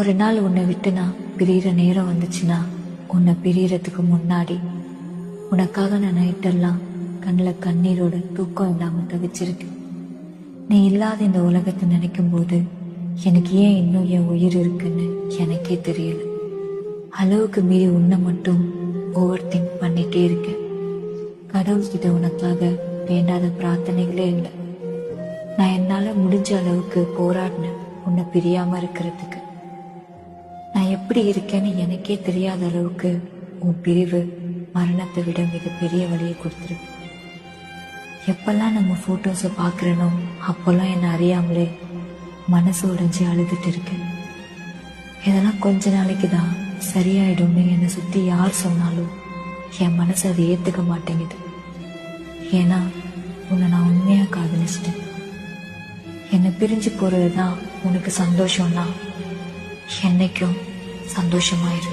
ஒரு நாள் உன்னை விட்டு நான் பிரியிற நேரம் வந்துச்சுன்னா, உன்னை பிரியறதுக்கு முன்னாடி உனக்காக நான் நைட்டெல்லாம் கண்ணில் கண்ணீரோட தூக்கம் இல்லாமல் தவிச்சிருக்கேன். நீ இல்லாத இந்த உலகத்தை நினைக்கும் போது எனக்கு ஏன் இன்னும் என் உயிர் இருக்குன்னு எனக்கே தெரியல. அளவுக்கு மீறி உன்னை மட்டும் ஓவர் திங்க் பண்ணிட்டே இருக்கேன். கடவுள்கிட்ட உனக்காக வேண்டாத பிரார்த்தனைகளே இல்லை. நான் என்னால் முடிஞ்ச அளவுக்கு போராடினேன் உன்னை பிரியாமல் இருக்கிறதுக்கு. நான் எப்படி இருக்கேன்னு எனக்கே தெரியாத அளவுக்கு உன் பிரிவு மரணத்தை விட மிகப்பெரிய வழியை கொடுத்துருக்கு. எப்பெல்லாம் நம்ம ஃபோட்டோஸை பார்க்குறனோ அப்போல்லாம் என்னை அறியாமலே மனசு உடைஞ்சி அழுதுட்டு இருக்கேன். இதெல்லாம் கொஞ்ச நாளைக்கு தான் சரியாயிடும்னு என்னை சுற்றி யார் சொன்னாலும் என் மனசு அதை ஏற்றுக்க மாட்டேங்குது. ஏன்னா உன்னை நான் உண்மையாக காதலிச்சிட்டேன். என்னை பிரிஞ்சு போகிறது தான் உனக்கு சந்தோஷம்னா என்னைக்கும் சந்தோஷமாயிரு.